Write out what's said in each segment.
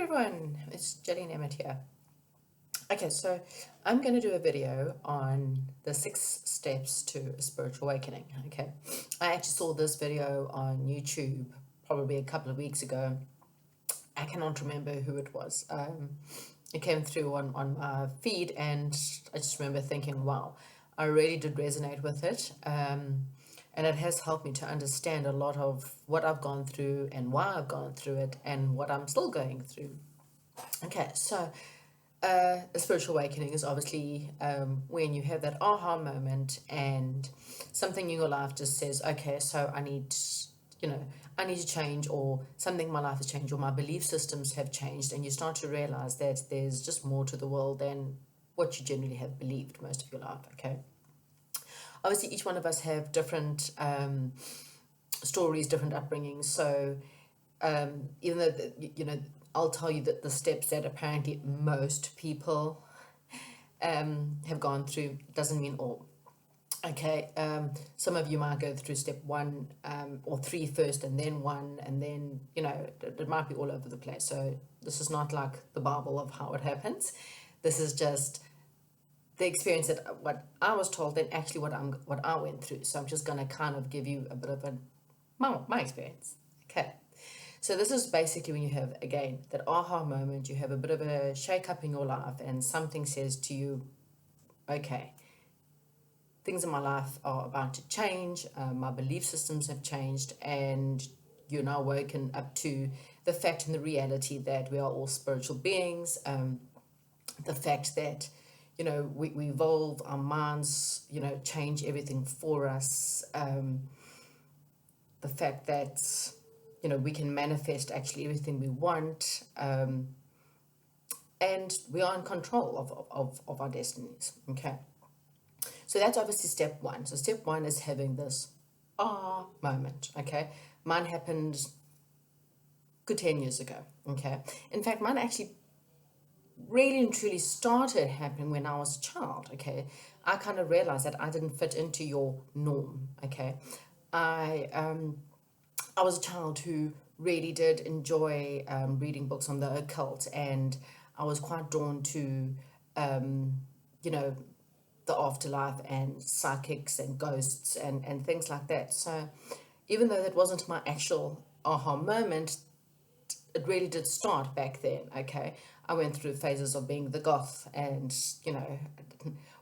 everyone, it's Jenny Nemeth here. Okay, so I'm going to do a video on the 6 steps to a spiritual awakening. Okay, I actually saw this video on YouTube probably a couple of weeks ago. I cannot remember who it was. It came through on my feed, and I just remember thinking, wow, I really did resonate with it. And it has helped me to understand a lot of what I've gone through and why I've gone through it and what I'm still going through. Okay, so a spiritual awakening is obviously when you have that aha moment and something in your life just says, okay, so I need to change, or something in my life has changed, or my belief systems have changed, and you start to realize that there's just more to the world than what you generally have believed most of your life. Okay, obviously each one of us have different stories, different upbringings. So even though I'll tell you that the steps that apparently most people have gone through doesn't mean all. Okay, some of you might go through step 1 or 3 first, and then 1, and then it might be all over the place. So this is not like the Bible of how it happens. This is just the experience that what I was told, and actually what I went through. So I'm just going to kind of give you a bit of my experience. Okay. So this is basically when you have, again, that aha moment, you have a bit of a shake up in your life, and something says to you, okay, things in my life are about to change, my belief systems have changed, and you're now woken up to the fact and the reality that we are all spiritual beings, the fact that we evolve, our minds change everything for us, the fact that we can manifest actually everything we want, and we are in control of our destinies. Okay, so that's obviously step 1. So step 1 is having this moment. Okay, mine happened good 10 years ago. Okay, in fact, mine actually really and truly started happening when I was a child. Okay, I kind of realized that I didn't fit into your norm. Okay, I was a child who really did enjoy reading books on the occult, and I was quite drawn to, the afterlife and psychics and ghosts and things like that. So even though that wasn't my actual aha moment, it really did start back then. Okay, I went through phases of being the goth, and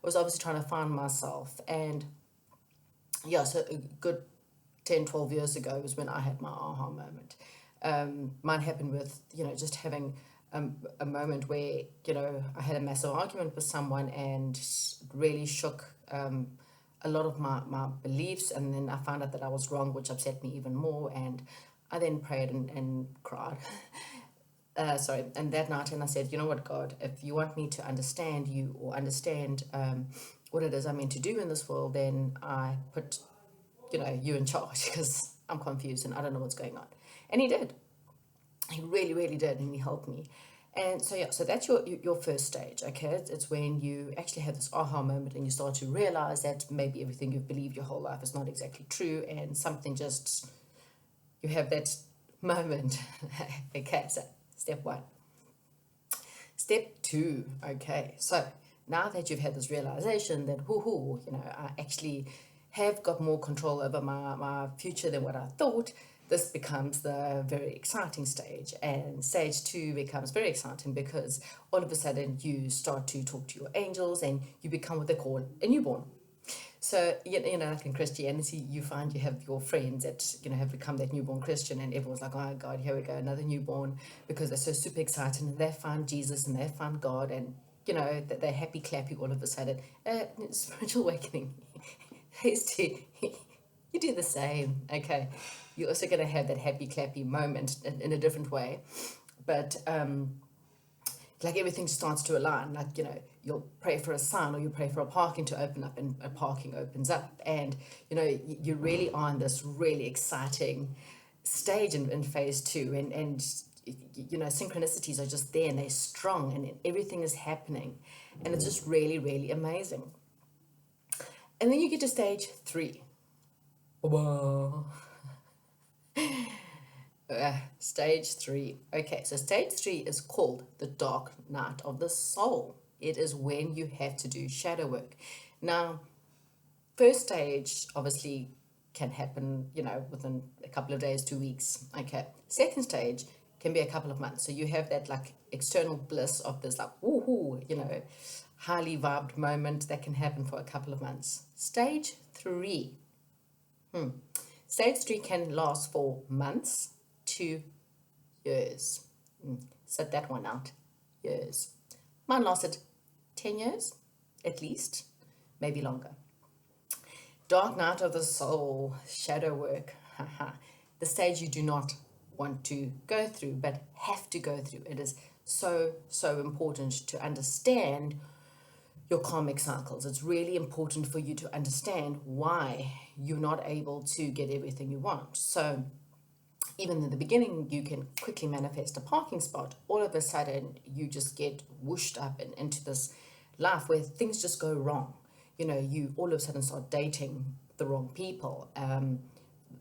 was obviously trying to find myself. And yeah, so a good 10, 12 years ago was when I had my aha moment. Mine happened with, just having a moment where, I had a massive argument with someone, and it really shook a lot of my beliefs. And then I found out that I was wrong, which upset me even more. And I then prayed and cried. And that night, and I said, you know what, God, if you want me to understand you, or understand what it is I'm meant to do in this world, then I put you in charge, because I'm confused and I don't know what's going on. And he did. He really, really did, and he helped me. And so yeah, so that's your first stage. Okay, it's when you actually have this aha moment, and you start to realize that maybe everything you've believed your whole life is not exactly true, and something just, you have that moment. Okay, so step 1. Step 2. Okay, so now that you've had this realization that I actually have got more control over my future than what I thought, this becomes the very exciting stage. And stage 2 becomes very exciting, because all of a sudden you start to talk to your angels, and you become what they call a newborn. So, like in Christianity, you find you have your friends that, have become that newborn Christian, and everyone's like, oh God, here we go, another newborn, because they're so super excited, and they find Jesus, and they find God, and, that they're happy clappy all of a sudden. Spiritual awakening is to, you do the same. Okay, you're also going to have that happy clappy moment in a different way, but like everything starts to align. Like, you'll pray for a sign, or you pray for a parking to open up, and a parking opens up, and you really are in this really exciting stage in phase 2, and synchronicities are just there, and they're strong, and everything is happening, and it's just really, really amazing. And then you get to stage 3. Stage three. Okay, so stage three is called the dark night of the soul. It is when you have to do shadow work. Now, first stage obviously can happen, within a couple of days, 2 weeks. Okay. Second stage can be a couple of months. So you have that like external bliss of this like woohoo, highly vibed moment that can happen for a couple of months. Stage three. Stage three can last for months to years. Set that one out. Years. Mine lasted 10 years, at least, maybe longer. Dark night of the soul, shadow work. The stage you do not want to go through, but have to go through. It is so, so important to understand your karmic cycles. It's really important for you to understand why you're not able to get everything you want. So even in the beginning, you can quickly manifest a parking spot. All of a sudden, you just get whooshed up and into this life where things just go wrong. You all of a sudden start dating the wrong people.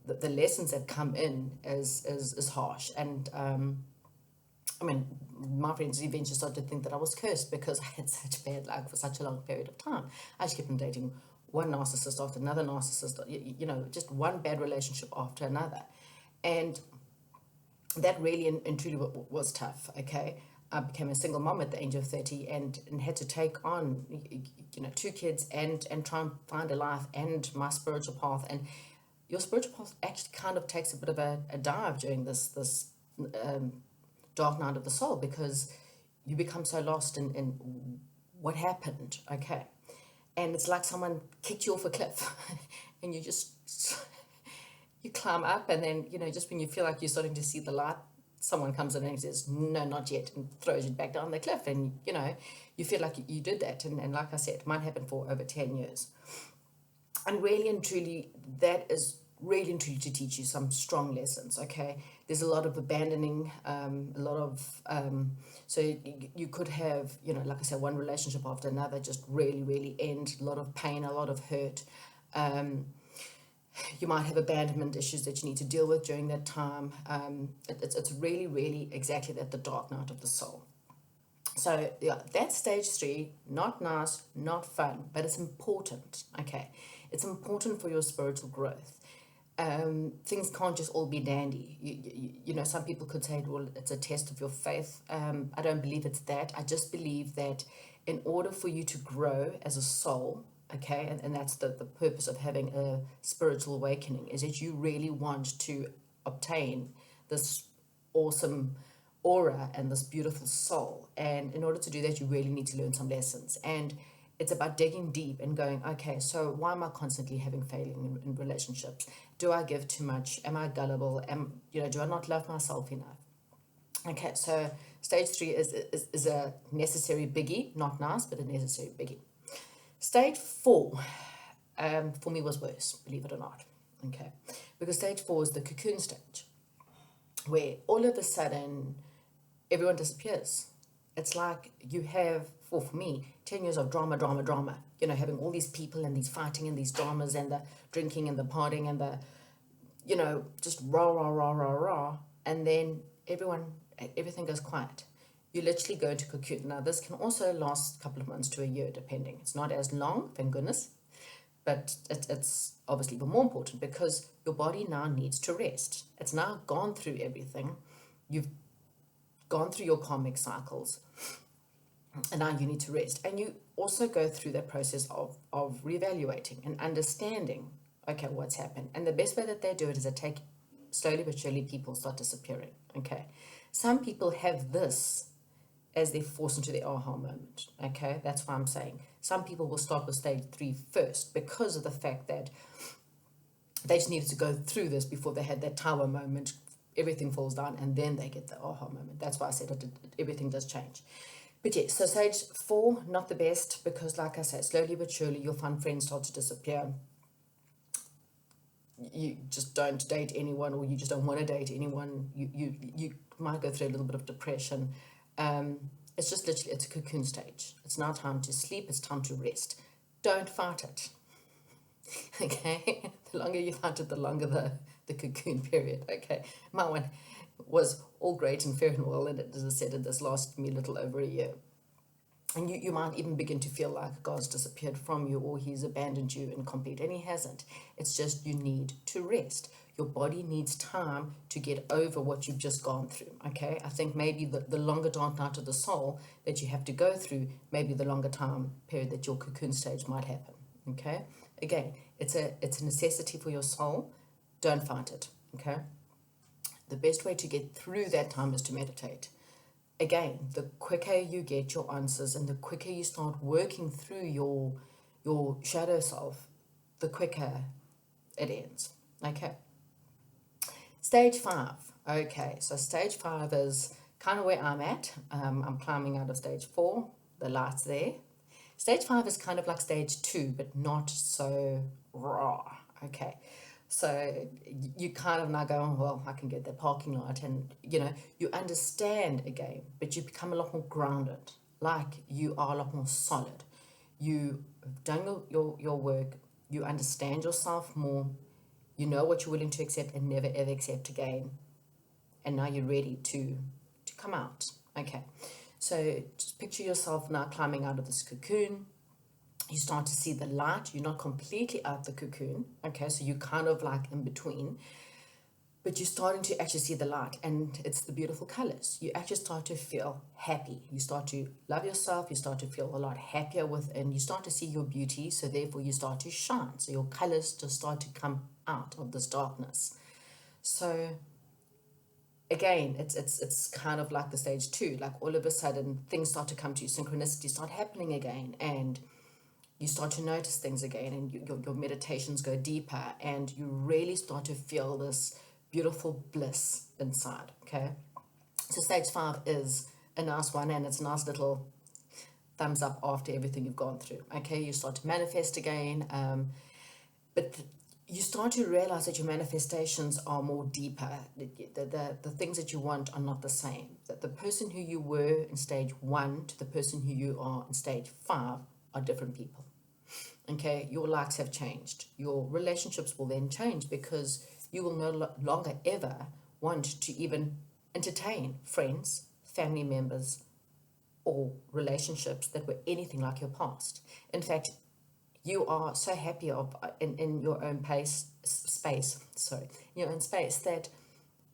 The lessons that come in is harsh. And I mean, my friends eventually started to think that I was cursed because I had such bad luck for such a long period of time. I just kept on dating one narcissist after another narcissist, just one bad relationship after another. And that really and truly was tough, okay? I became a single mom at the age of 30 and had to take on, 2 kids and try and find a life and my spiritual path. And your spiritual path actually kind of takes a bit of a dive during this dark night of the soul because you become so lost in what happened, okay? And it's like someone kicked you off a cliff and you climb up and then, just when you feel like you're starting to see the light, someone comes in and says, no, not yet, and throws you back down the cliff. And, you feel like you did that. And like I said, mine happened for over 10 years. And really and truly, that is really and truly to teach you some strong lessons, okay? There's a lot of abandoning, so you could have, like I said, one relationship after another just really, really end, a lot of pain, a lot of hurt. You might have abandonment issues that you need to deal with during that time. It's really, really exactly that, the dark night of the soul. So yeah, that's stage three. Not nice, not fun, but it's important. Okay, it's important for your spiritual growth. Things can't just all be dandy. Some people could say, well, it's a test of your faith. I don't believe it's that. I just believe that in order for you to grow as a soul, okay, and that's the purpose of having a spiritual awakening, is that you really want to obtain this awesome aura and this beautiful soul. And in order to do that, you really need to learn some lessons. And it's about digging deep and going, okay, so why am I constantly having failing in relationships? Do I give too much? Am I gullible? Do I not love myself enough? Okay, so stage three is a necessary biggie, not nice, but a necessary biggie. Stage four, for me, was worse, believe it or not. Okay, because stage four is the cocoon stage, where all of a sudden everyone disappears. It's like you have, for me, 10 years of drama, having all these people and these fighting and these dramas and the drinking and the partying and the, just rah, rah, rah, rah, rah. And then everything goes quiet. You literally go into cocoon. Now, this can also last a couple of months to a year, depending. It's not as long, thank goodness, but it's obviously even more important because your body now needs to rest. It's now gone through everything. You've gone through your karmic cycles, and now you need to rest. And you also go through that process of reevaluating and understanding, okay, what's happened. And the best way that they do it is they slowly but surely people start disappearing, okay? Some people have this as they force into the aha moment, okay? That's why I'm saying some people will start with stage three first because of the fact that they just needed to go through this before they had that tower moment. Everything falls down and then they get the aha moment. That's why I said everything does change. But yes, so stage four, not the best because, like I said, slowly but surely you'll find friends start to disappear. You just don't date anyone, or you just don't want to date anyone. You might go through a little bit of depression. It's just literally, it's a cocoon stage. It's now time to sleep. It's time to rest. Don't fight it. Okay? The longer you fight it, the longer the cocoon period. Okay? My one, was all great and fair and well, and as I said, it has lasted me a little over a year. And you might even begin to feel like God's disappeared from you or he's abandoned you in complete, and he hasn't. It's just you need to rest. Your body needs time to get over what you've just gone through, okay? I think maybe the longer dark night of the soul that you have to go through, maybe the longer time period that your cocoon stage might happen, okay? Again, it's a necessity for your soul. Don't fight it, okay? The best way to get through that time is to meditate. Again, the quicker you get your answers and the quicker you start working through your shadow self, the quicker it ends. Okay. Stage 5. Okay, so stage 5 is kind of where I'm at. I'm climbing out of stage 4. The light's there. Stage 5 is kind of like stage 2, but not so raw. Okay. So you kind of now go, oh, well, I can get the parking lot, and you understand again, but you become a lot more grounded, like you are a lot more solid. You've done your work, you understand yourself more, you know what you're willing to accept and never ever accept again, and now you're ready to come out. Okay, so just picture yourself now climbing out of this cocoon. You start to see the light. You're not completely out the cocoon, okay, so you're kind of like in between, but you're starting to actually see the light, and it's the beautiful colors. You actually start to feel happy. You start to love yourself. You start to feel a lot happier within. You start to see your beauty, so therefore you start to shine. So your colors just start to come out of this darkness. So again, it's kind of like the stage 2. Like all of a sudden things start to come to you. Synchronicities start happening again, and you start to notice things again, and your meditations go deeper, and you really start to feel this beautiful bliss inside, okay? So stage 5 is a nice one, and it's a nice little thumbs up after everything you've gone through, okay? You start to manifest again, but you start to realize that your manifestations are more deeper. The things that you want are not the same. That the person who you were in stage 1 to the person who you are in stage 5 are different people. Okay, your likes have changed. Your relationships will then change, because you will no longer ever want to even entertain friends, family members, or relationships that were anything like your past. In fact, you are so happy in your own space that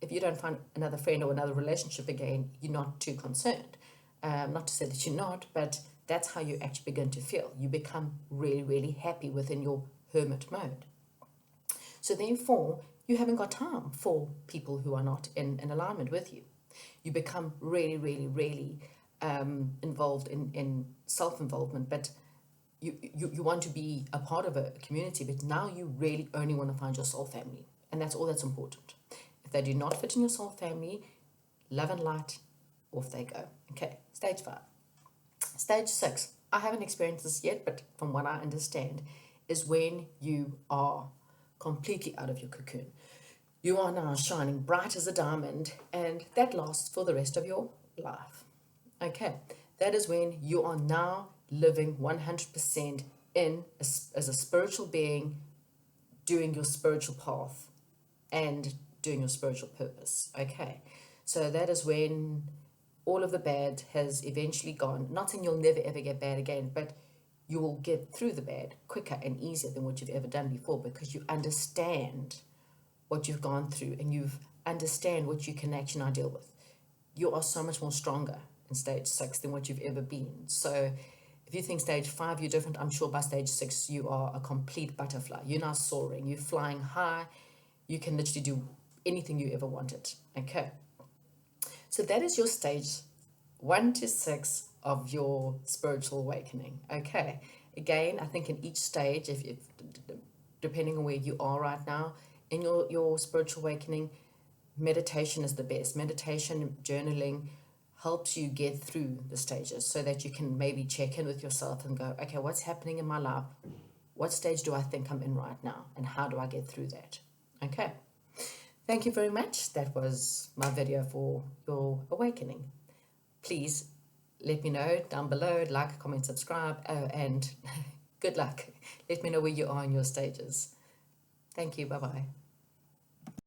if you don't find another friend or another relationship again, you're not too concerned. Not to say that you're not, but that's how you actually begin to feel. You become really, really happy within your hermit mode. So therefore, you haven't got time for people who are not in alignment with you. You become really, really, really involved in self-involvement, but you want to be a part of a community, but now you really only want to find your soul family. And that's all that's important. If they do not fit in your soul family, love and light, off they go. Okay, stage 5. Stage 6, I haven't experienced this yet, but from what I understand, is when you are completely out of your cocoon. You are now shining bright as a diamond, and that lasts for the rest of your life. Okay, that is when you are now living 100% as a spiritual being, doing your spiritual path and doing your spiritual purpose. Okay, so that is when all of the bad has eventually gone. Not saying you'll never ever get bad again, but you will get through the bad quicker and easier than what you've ever done before, because you understand what you've gone through, and you understand what you can actually now deal with. You are so much more stronger in stage 6 than what you've ever been. So if you think stage 5 you're different, I'm sure by stage 6 you are a complete butterfly. You're now soaring, you're flying high, you can literally do anything you ever wanted. Okay, so that is your stage 1 to 6 of your spiritual awakening. Okay, again, I think in each stage, if depending on where you are right now in your spiritual awakening, meditation is the best. Meditation, journaling helps you get through the stages, so that you can maybe check in with yourself and go, okay, what's happening in my life? What stage do I think I'm in right now? And how do I get through that? Okay. Thank you very much. That was my video for your awakening. Please let me know down below, like, comment, subscribe, and good luck. Let me know where you are in your stages. Thank you. Bye-bye.